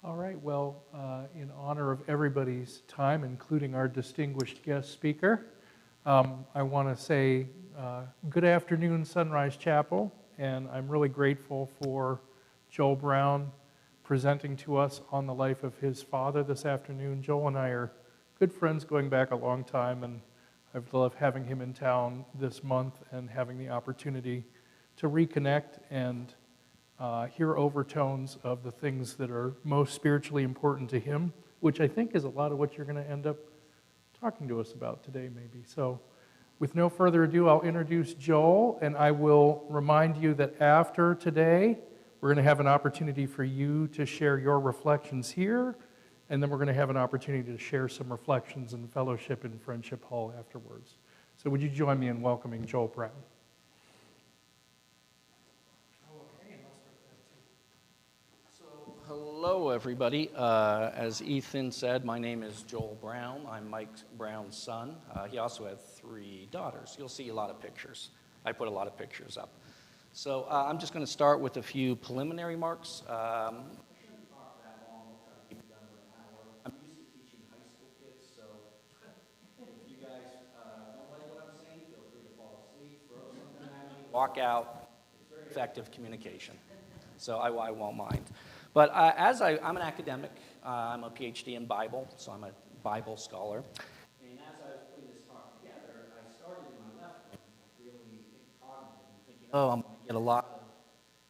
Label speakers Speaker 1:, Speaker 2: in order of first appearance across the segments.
Speaker 1: All right, well, in honor of everybody's time, including our distinguished guest speaker, I want to say good afternoon, Sunrise Chapel, and I'm really grateful for Joel Brown presenting to us on the life of his father this afternoon. Joel and I are good friends going back a long time, and I've loved having him in town this month and having the opportunity to reconnect and hear overtones of the things that are most spiritually important to him, which I think is a lot of what you're going to end up talking to us about today, maybe. So with no further ado, I'll introduce Joel, and I will remind you that after today, we're going to have an opportunity for you to share your reflections here, and then we're going to have an opportunity to share some reflections and fellowship in Friendship Hall afterwards. So would you join me in welcoming Joel Brown?
Speaker 2: Hello, everybody. As Ethan said, my name is Joel Brown. I'm Mike Brown's son. He also had 3 daughters. You'll see a lot of pictures. I put a lot of pictures up. So I'm just going to start with a few preliminary remarks. I shouldn't talk that long. We'll try to keep it under an hour. I'm used to teaching high school kids, so if you guys don't like what I'm saying, feel free to fall asleep, throw something at me, walk out. It's very effective communication, so I won't mind. But I'm an academic, I'm a PhD in Bible, so I'm a Bible scholar. And as I was putting this talk together, I started in my left brain, really cognitive and thinking, oh, I'm going to get a lot of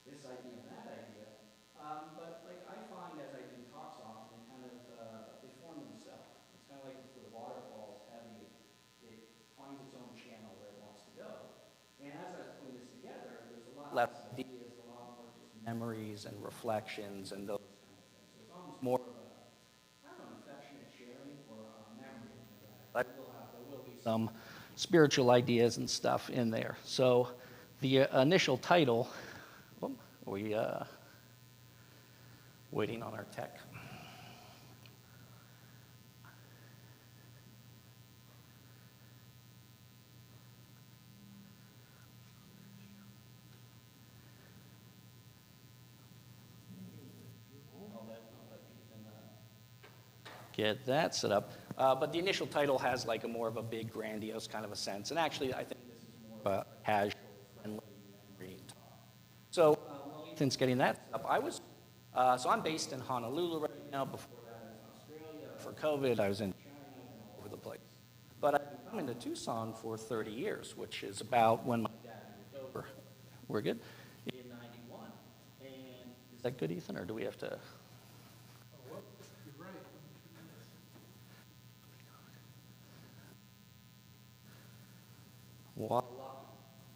Speaker 2: this idea and that idea. But like I find as I do talks often, they form themselves. It's kind of like if the waterfall is heavy, it finds its own channel where it wants to go. And as I was putting this together, there's a lot less ideas, a lot more just memories and reflections and those kind of things. So it's almost more of a, I don't know, affectionate sharing or a memory of that. There will be some spiritual ideas and stuff in there. So the initial title, waiting on our tech. Get that set up. But the initial title has like a more of a big, grandiose kind of a sense. And actually, I think this is more of a casual, friendly memory talk. So while Ethan's getting that set up, so I'm based in Honolulu right now. Before that, I was in Australia. For COVID, I was in China. I've been all over the place. But I've been coming to Tucson for 30 years, which is about when my dad moved over. We're good? In 91. And is that good, Ethan, or do we have to... Voila.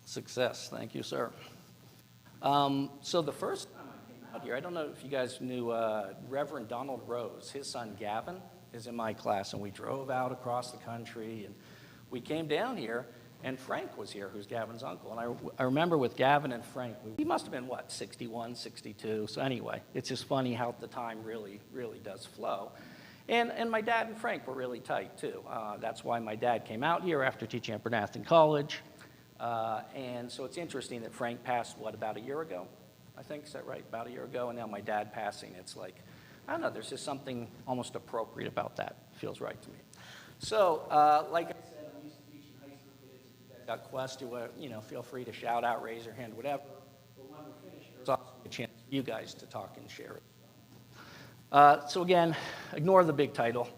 Speaker 2: Success. Thank you, sir. So the first time I came out here, I don't know if you guys knew Reverend Donald Rose. His son, Gavin, is in my class, and we drove out across the country, and we came down here, and Frank was here, who's Gavin's uncle. And I remember with Gavin and Frank, he must have been, 61, 62. So anyway, it's just funny how the time really, really does flow. And my dad and Frank were really tight, too. That's why my dad came out here after teaching at Bernathen College. And so it's interesting that Frank passed, about a year ago? I think, is that right? About a year ago, and now my dad passing. It's like, I don't know, there's just something almost appropriate about that. Feels right to me. So, like I said, I'm used to teaching high school kids. If you guys got questions, feel free to shout out, raise your hand, whatever. But when we're finished, there's also a chance for you guys to talk and share it. So again, ignore the big title,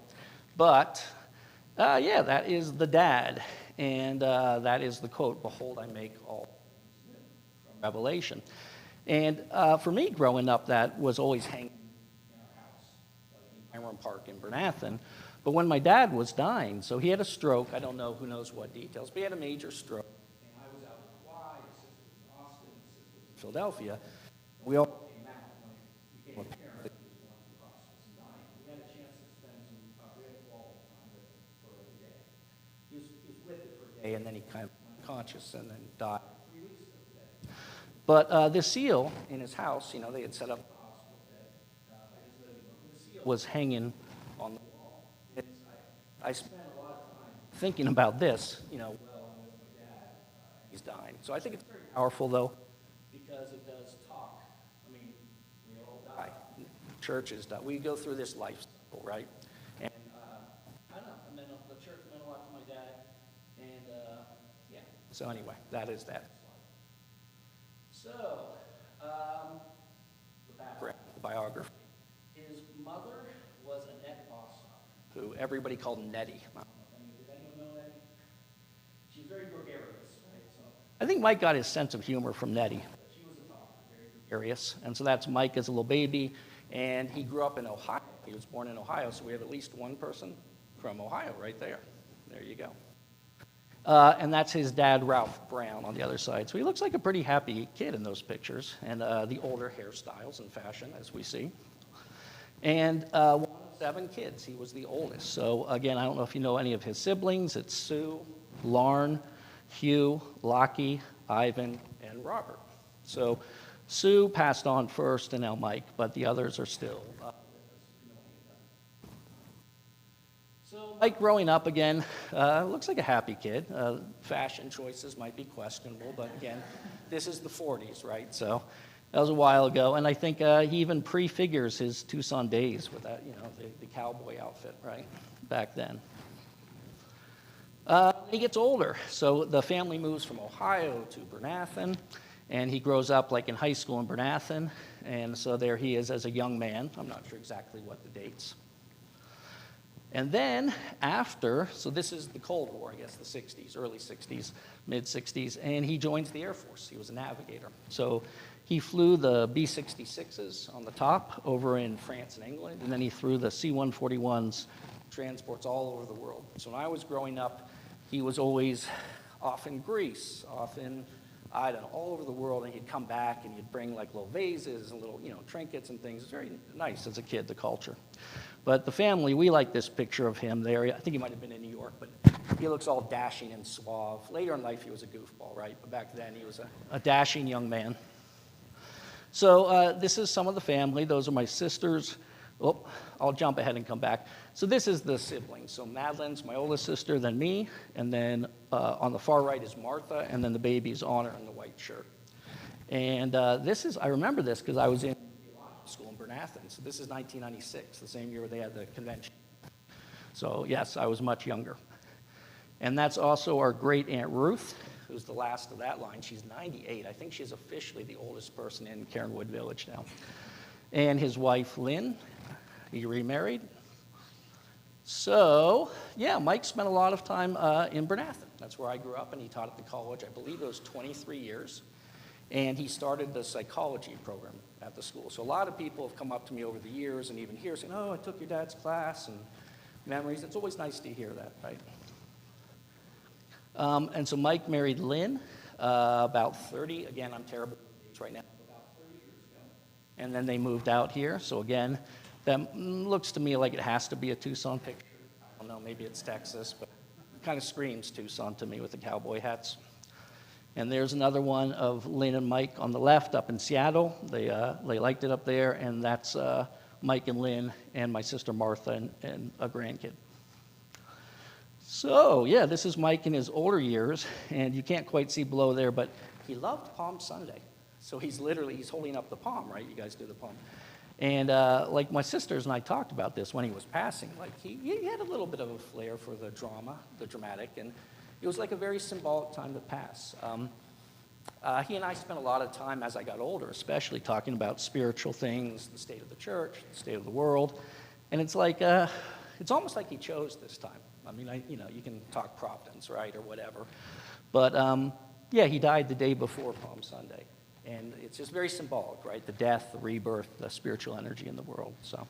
Speaker 2: but that is the dad, and that is the quote, "Behold, I make all things new," from Revelation. And for me, growing up, that was always hanging in our house, like in Hiram Park in Bernathen. But when my dad was dying, so he had a stroke, I don't know who knows what details, but he had a major stroke, and I was out in Kauai, his sister was in Austin, his sister was in Philadelphia, and we all came out when he became a parent. We had a chance to spend some real quality time with him for a day. He was with it for a day, and then he kind of went unconscious and then died 3 weeks ago today. But this seal in his house, they had set up the hospital bed by his living room. The seal was hanging on the wall. I spent a lot of time thinking about this, I'm with my dad, and he's dying. So I think it's very powerful, though, because it does talk. I mean, we all die. church is done. We go through this life cycle, right? And I don't know, the church meant a lot to my dad. And yeah, so anyway, that is that. So, the background, the biography. His mother was Annette Bossoff, who everybody called Nettie. I don't know if did anyone know Nettie? She's very gregarious, right? So I think Mike got his sense of humor from Nettie. She was a talker, very gregarious. And so that's Mike as a little baby. And he grew up in Ohio. He was born in Ohio, so we have at least one person from Ohio right there. There you go. And that's his dad, Ralph Brown, on the other side. So he looks like a pretty happy kid in those pictures, and the older hairstyles and fashion, as we see. And one of 7 kids. He was the oldest. So again, I don't know if you know any of his siblings. It's Sue, Lauren, Hugh, Lockie, Ivan, and Robert. So Sue passed on first, and now Mike, but the others are still. So Mike growing up again, looks like a happy kid. Fashion choices might be questionable, but again, this is the 40s, right? So that was a while ago, and I think he even prefigures his Tucson days with that, the cowboy outfit, right, back then. He gets older, so the family moves from Ohio to Bernathen, and he grows up like in high school in Bernathen, and so there he is as a young man. I'm not sure exactly what the dates. And then after, so this is the Cold War, I guess, the 60s, early 60s, mid 60s, and he joins the Air Force. He was a navigator. So he flew the B-66s on the top over in France and England, and then he flew the C-141s, transports all over the world. So when I was growing up, he was always off in Greece, off in, I don't know, all over the world, and he'd come back and he'd bring like little vases and little, trinkets and things. It was very nice as a kid, the culture. But the family, we like this picture of him there. I think he might have been in New York, but he looks all dashing and suave. Later in life, he was a goofball, right? But back then, he was a dashing young man. So this is some of the family. Those are my sisters. Oh, I'll jump ahead and come back. So this is the siblings. So Madeline's my oldest sister, then me, and then on the far right is Martha, and then the baby is Honor in the white shirt. And I remember this because I was in school in Bernathen. So this is 1996, the same year they had the convention. So yes, I was much younger. And that's also our great Aunt Ruth, who's the last of that line. She's 98. I think she's officially the oldest person in Caronwood Village now. And his wife, Lynn, he remarried. So, yeah, Mike spent a lot of time in Bernathen. That's where I grew up, and he taught at the college. I believe it was 23 years. And he started the psychology program at the school. So a lot of people have come up to me over the years and even here saying, oh, I took your dad's class, and memories. It's always nice to hear that, right? And so Mike married Lynn about 30. Again, I'm terrible with dates right now. About 30 years ago. And then they moved out here. So again, that looks to me like it has to be a Tucson picture. I don't know, maybe it's Texas, but it kind of screams Tucson to me with the cowboy hats. And there's another one of Lynn and Mike on the left up in Seattle. They liked it up there, and that's Mike and Lynn and my sister Martha and a grandkid. So, yeah, this is Mike in his older years, and you can't quite see below there, but he loved Palm Sunday. So he's holding up the palm, right? You guys do the palm. And like my sisters and I talked about this when he was passing. Like he had a little bit of a flair for the dramatic, and it was like a very symbolic time to pass. He and I spent a lot of time as I got older, especially talking about spiritual things, the state of the church, the state of the world. And it's like, it's almost like he chose this time. I mean, you can talk providence, right, or whatever. But yeah, he died the day before Palm Sunday. And it's just very symbolic, right? The death, the rebirth, the spiritual energy in the world. So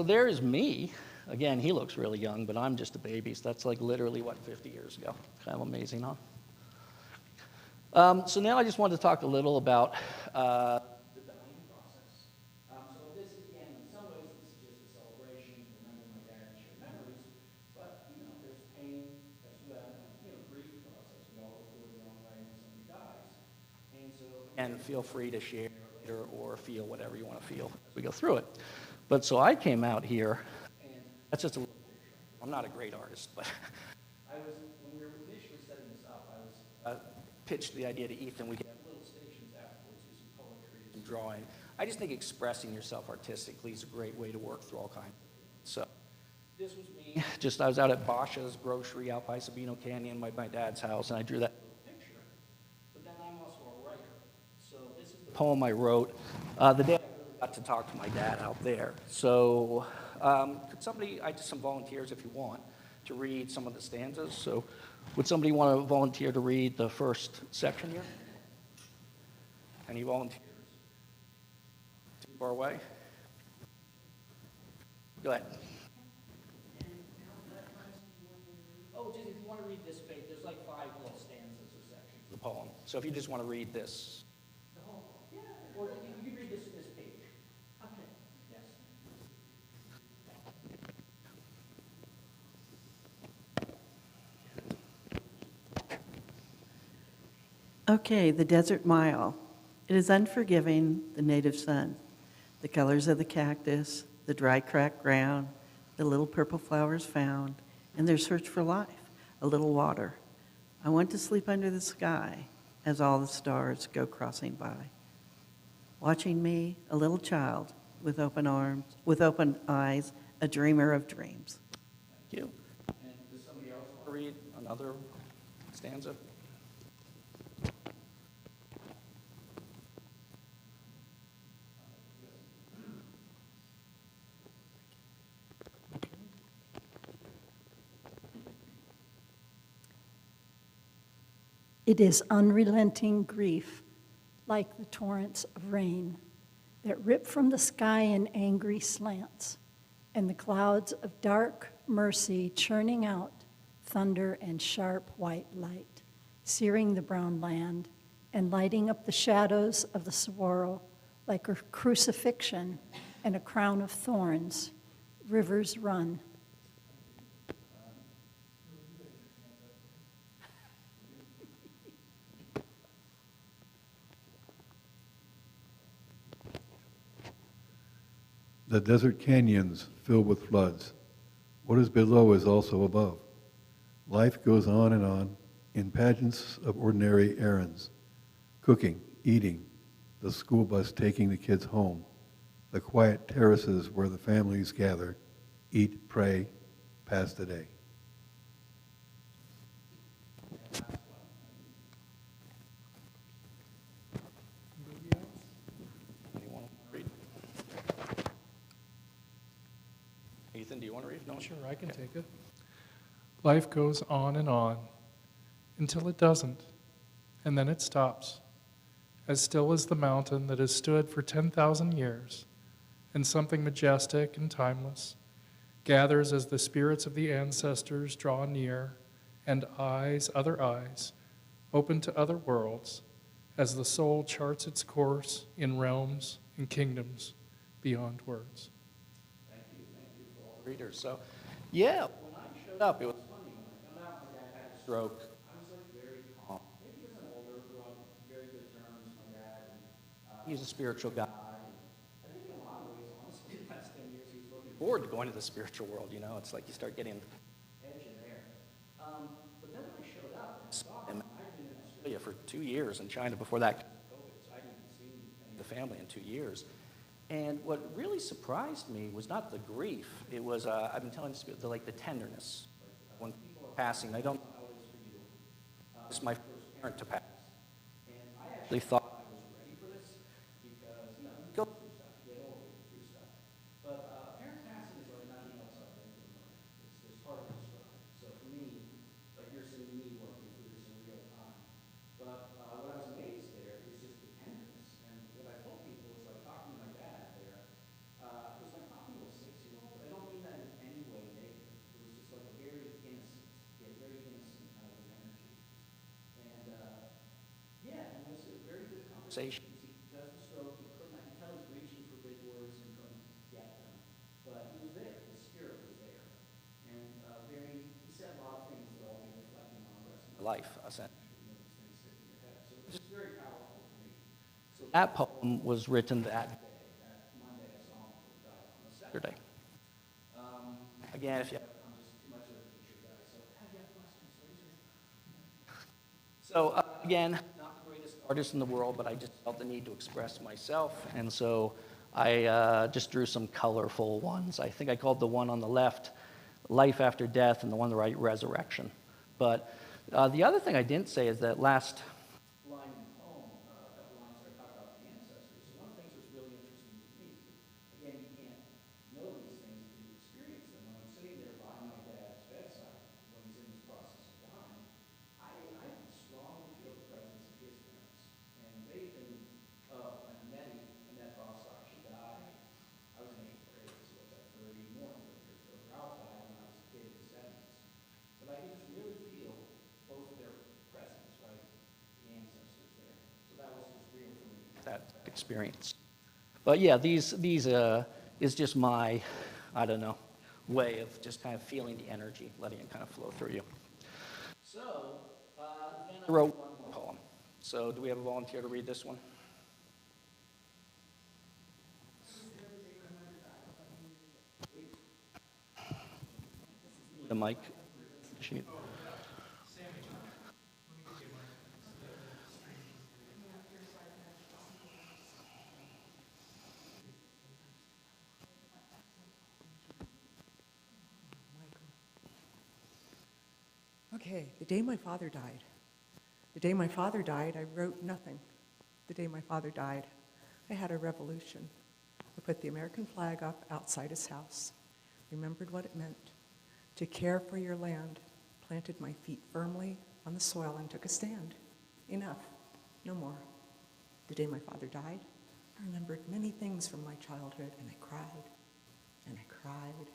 Speaker 2: there is me. Again, he looks really young, but I'm just a baby. So that's like literally, 50 years ago. Kind of amazing, huh? So now I just wanted to talk a little about the dying process. So this, again, in some ways, this is just a celebration. Remember my dad and share memories. But, there's pain as well. Grief process. We all go through it our own way when somebody dies. And feel free to share later or feel whatever you want to feel as we go through it. But so I came out here. That's just a little picture. I'm not a great artist, but when we were initially setting this up, I pitched the idea to Ethan. We could have little stations afterwards, do some poetry, some drawing. I just think expressing yourself artistically is a great way to work through all kinds. So this was me. Just I was out at Basha's Grocery out by Sabino Canyon, my dad's house, and I drew that little picture. But then I'm also a writer. So this is the poem I wrote the day I really got to talk to my dad out there. So could somebody, I just some volunteers if you want, to read some of the stanzas. So would somebody want to volunteer to read the first section here? Any volunteers? Too far away? Go ahead. Oh, just if you want to read this page, there's like 5 little stanzas or sections of the poem. So if you just want to read this. The whole poem? Yeah. Or you can read this page. Okay. Yes.
Speaker 3: Okay, the desert mile. It is unforgiving, the native sun, the colors of the cactus, the dry cracked ground, the little purple flowers found, and their search for life, a little water. I want to sleep under the sky as all the stars go crossing by. Watching me, a little child with open arms, with open eyes, a dreamer of dreams.
Speaker 2: Thank you. And does somebody else want to read another stanza?
Speaker 4: It is unrelenting grief, like the torrents of rain that rip from the sky in angry slants, and the clouds of dark mercy churning out thunder and sharp white light, searing the brown land and lighting up the shadows of the saguaro like a crucifixion and a crown of thorns. Rivers run.
Speaker 5: The desert canyons fill with floods. What is below is also above. Life goes on in pageants of ordinary errands. Cooking, eating, the school bus taking the kids home, the quiet terraces where the families gather, eat, pray, pass the day.
Speaker 2: Anyone want to read? Ethan, do you want to read? No?
Speaker 1: Sure, I can take it. Life goes on until it doesn't, and then it stops, as still as the mountain that has stood for 10,000 years, and something majestic and timeless gathers as the spirits of the ancestors draw near, and other eyes, open to other worlds, as the soul charts its course in realms and kingdoms beyond words.
Speaker 2: Thank you for all the readers. So, yeah, when I showed up, it was funny. When I found out my dad had a stroke, I was like very calm. Maybe because I'm older, grew up on very good terms with my dad, and he's a spiritual guy. And I think in a lot of ways, honestly, the last 10 years, he was looking forward to going to the spiritual world. You know, it's like you start getting edge in there. But then when I showed up and saw him, I'd been in Australia for 2 years and China before that COVID, so I hadn't even seen any of the family in 2 years. And what really surprised me was not the grief. It was, I've been telling you, the tenderness. When people are passing, I don't know how it is for you. This is my first parent to pass. And I actually thought I was ready for this because, you go through stuff, you get older, you go through stuff. But parent passing is like not being outside the moment. It's part of the struggle. So for me, like you're seeing me working through this in real time. But what I was amazed there is just the tenderness. And what I told people is like talking to my dad there, it was like talking to a 6-year-old. I don't mean that in any way negative. It was just like a very innocent, very innocent kind of an energy. And yeah, and it was a very good conversation. He does the stroke, he couldn't, I could tell he's reaching for big words and couldn't get them. But he was there, his spirit was there. And he said a lot of things that I'll be reflecting on the rest of my life, essentially. It's just very powerful for me. So that poem was written that day, that Monday I saw him before he died on a Saturday. Again, if you have, I'm just too much of a teacher guy, so if you have questions, raise your hand. So again, not the greatest artist in the world, but I just felt the need to express myself, and so I just drew some colorful ones. I think I called the one on the left Life After Death, and the one on the right Resurrection. But the other thing I didn't say is that last line in the poem, a couple lines where I talk about the ancestors. So one of the things that's really interesting to me, again, you can't know these things until you experience them. When I'm sitting there by my dad's bedside, when he's in this process of dying, I can strongly feel the presence of his parents. And they've been, when Annette Bostock, she died, I was in 8th grade, so what's that, 30 more than 30 years ago. Ralph died when I was a kid in the 70s. But I can just really feel both of their presence, right? The ancestors there. So that was just real for me, that experience. But yeah, these is just my, I don't know, way of just kind of feeling the energy, letting it kind of flow through you. So then I wrote one more poem. So do we have a volunteer to read this one? The mic. She-
Speaker 6: Okay, the day my father died. The day my father died, I wrote nothing. The day my father died, I had a revolution. I put the American flag up outside his house, remembered what it meant to care for your land, planted my feet firmly on the soil and took a stand. Enough, no more. The day my father died, I remembered many things from my childhood, and I cried, and I cried,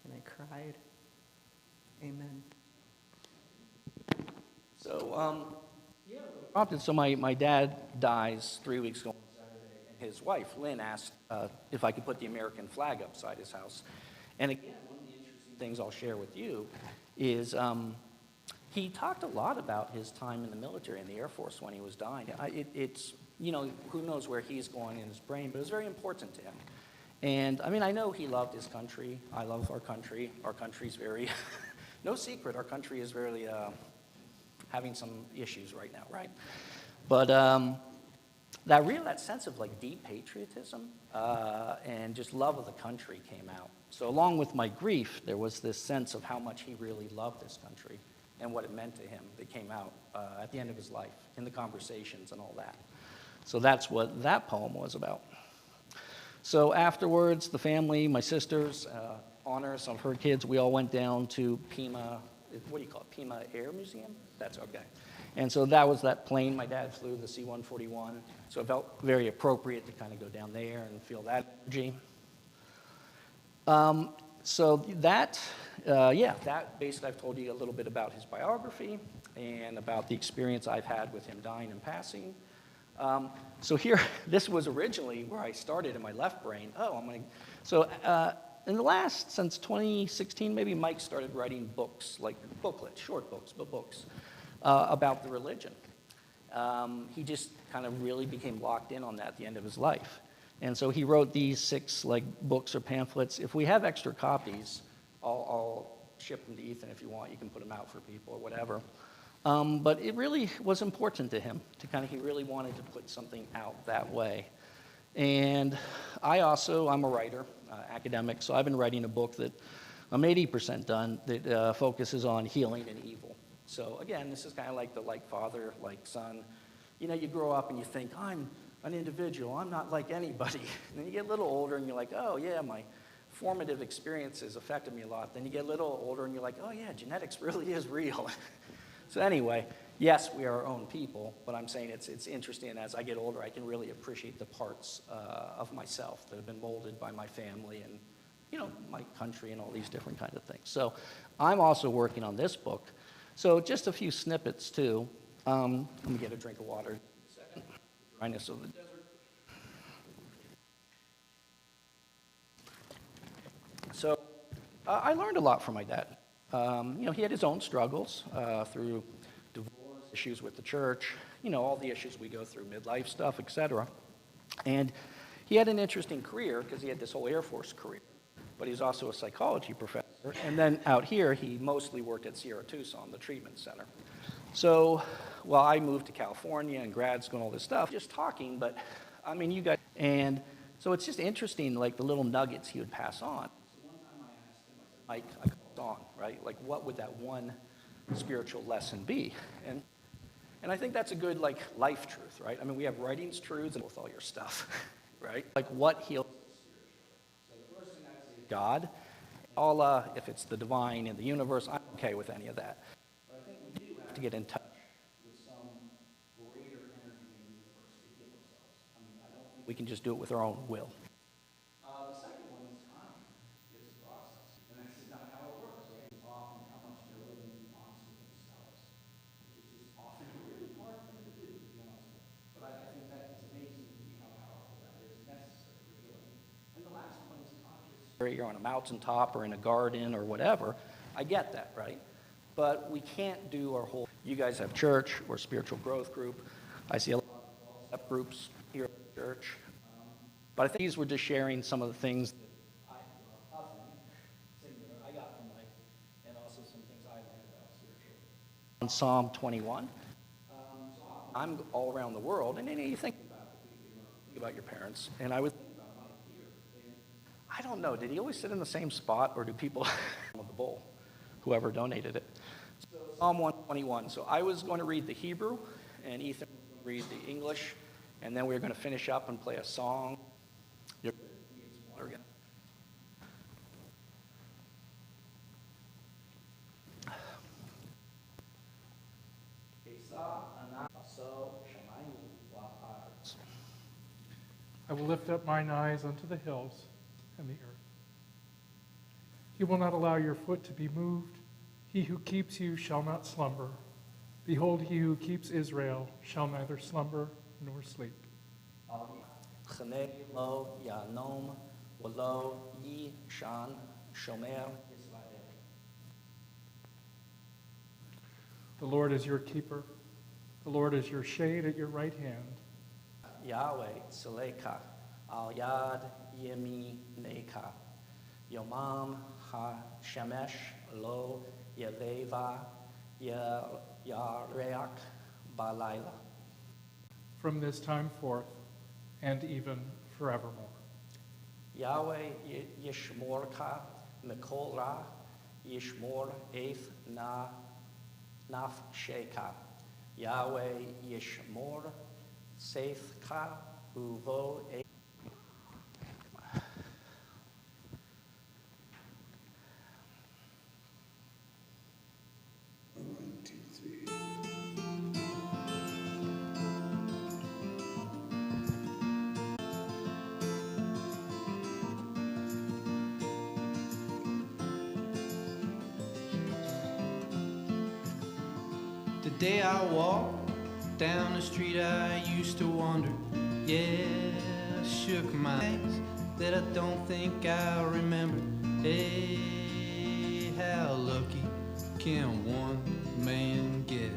Speaker 6: and I cried. Amen.
Speaker 2: So, prompted, so my dad dies 3 weeks ago on Saturday, and his wife, Lynn, asked if I could put the American flag upside his house. And again, one of the interesting things I'll share with you is he talked a lot about his time in the military and the Air Force when he was dying. It's, you know, who knows where he's going in his brain, but it was very important to him. And, I mean, I know he loved his country. I love our country. Our country's very, no secret, our country is really having some issues right now, right? But that sense of like deep patriotism and just love of the country came out. So along with my grief, there was this sense of how much he really loved this country and what it meant to him that came out at the end of his life in the conversations and all that. So that's what that poem was about. So afterwards, the family, my sisters, honor some of her kids, we all went down to Pima, what do you call it, Pima Air Museum? That's okay. And so that was that plane my dad flew, the C-141. So it felt very appropriate to kind of go down there and feel that energy. So that basically I've told you a little bit about his biography and about the experience I've had with him dying and passing. So here, this was originally where I started in my left brain. In the last, since 2016 maybe, Mike started writing books, like booklets, short books, but books, about the religion. He just kind of really became locked in on that at the end of his life. And so he wrote these 6 like books or pamphlets. If we have extra copies, I'll ship them to Ethan if you want. You can put them out for people or whatever. But it really was important to him he really wanted to put something out that way. And I'm a writer, academic, so I've been writing a book that I'm 80% done that focuses on healing and evil. So again, this is kind of like the like father, like son. You know, you grow up and you think, I'm an individual, I'm not like anybody. And then you get a little older and you're like, oh yeah, my formative experiences affected me a lot. Then you get a little older and you're like, oh yeah, genetics really is real. So anyway, yes, we are our own people, but I'm saying it's interesting, and as I get older, I can really appreciate the parts of myself that have been molded by my family and, you know, my country and all these different kinds of things. So I'm also working on this book. So just a few snippets, too. Let me get a drink of water in a second. Dryness of the desert. So I learned a lot from my dad. You know, he had his own struggles through divorce, issues with the church, you know, all the issues we go through, midlife stuff, etc. And he had an interesting career because he had this whole Air Force career, but he's also a psychology professor. And then out here, he mostly worked at Sierra Tucson, the treatment center. So, well, I moved to California and grad school and all this stuff, just talking, but I mean, you guys, and so it's just interesting, like the little nuggets he would pass on. So one time I asked him, I said, Mike, a song, right? Like, what would that one spiritual lesson be? And I think that's a good, like, life truth, right? I mean, we have writings truths and with all your stuff, right? Like, what heals so the first thing I say is God. Allah, if it's the divine and the universe, I'm okay with any of that. But I think we do have to get in touch with some greater energy in the universe to heal ourselves. I mean, I don't think we can just do it with our own will. The second one is time. It's a process. And that's not how it works, right? It's often how much they're willing to be honest with themselves, which is just often a really hard thing to do, to be honest with you. But I think that is amazing to me how powerful that is necessary for healing. And the last one is conscious. You're on a mountaintop or in a garden or whatever. I get that, right? But we can't do our whole. You guys have church or spiritual growth group. I see a lot of step groups here at the church. But I think these were just sharing some of the things that I got from life, and also some things I learned about spiritual. On Psalm 21, I'm all around the world, and then you think about your parents, and I would think about Mike here. And I don't know, did he always sit in the same spot, or do people of the bowl, whoever donated it? So Psalm 121. So I was going to read the Hebrew, and Ethan was going to read the English, and then we were going to finish up and play a song. You're good. You need some water again.
Speaker 1: I will lift up mine eyes unto the hills and the earth. He will not allow your foot to be moved. He who keeps you shall not slumber. Behold, he who keeps Israel shall neither slumber nor sleep. The Lord is your keeper. The Lord is your shade at your right hand.
Speaker 2: Yahweh Tseleka, Al Yad Yemineka, Yomam HaShemesh Lo Yaveva Yareach Balayla.
Speaker 1: From this time forth and even forevermore.
Speaker 2: Yahweh Yishmorka Mikol Ra Yishmor Eith Nafsheka. Yahweh Yishmor Seifka Uvo Eith.
Speaker 7: The day I walked down the street I used to wander, yeah, I shook my legs that I don't think I remember. Hey, how lucky can one man get?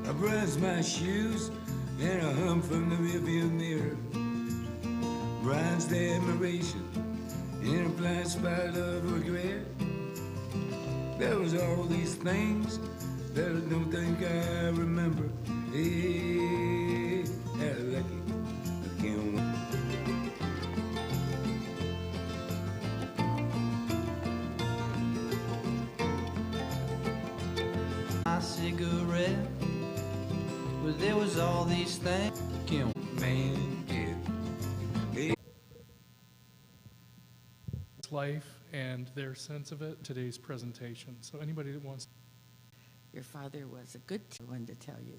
Speaker 8: I brush my shoes and I hum from the rearview mirror. Brian's the admiration in a blind spot of regret. There was all these things that I don't think I remember. Hey, how lucky I can't wait.
Speaker 7: My cigarette, but there was all these things can
Speaker 8: Man, get
Speaker 1: Life and their sense of it, today's presentation. So anybody that wants.
Speaker 9: Your father was a good one to tell you.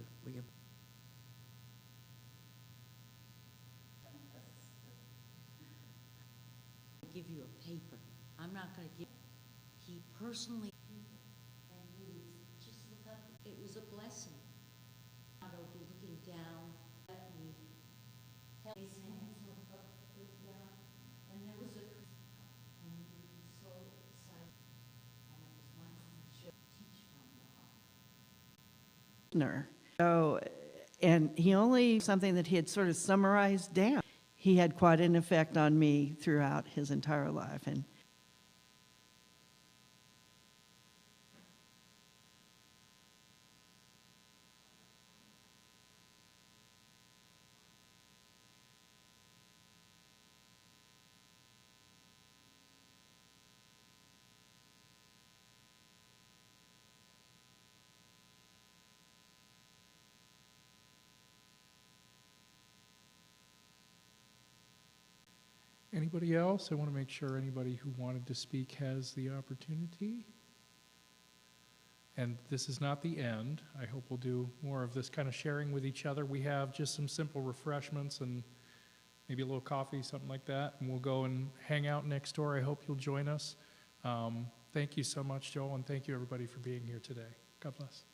Speaker 9: Give you a paper. I'm not going to give. He personally, and he would just look up. It was a blessing. Out of looking down at me, his hands looked up, looked down.
Speaker 3: listener. So, and he only, something that he had sort of summarized down. He had quite an effect on me throughout his entire life. And
Speaker 1: Anybody else? I want to make sure anybody who wanted to speak has the opportunity. And this is not the end. I hope we'll do more of this kind of sharing with each other. We have just some simple refreshments and maybe a little coffee, something like that, and we'll go and hang out next door. I hope you'll join us. Thank you so much, Joel, and thank you everybody for being here today. God bless.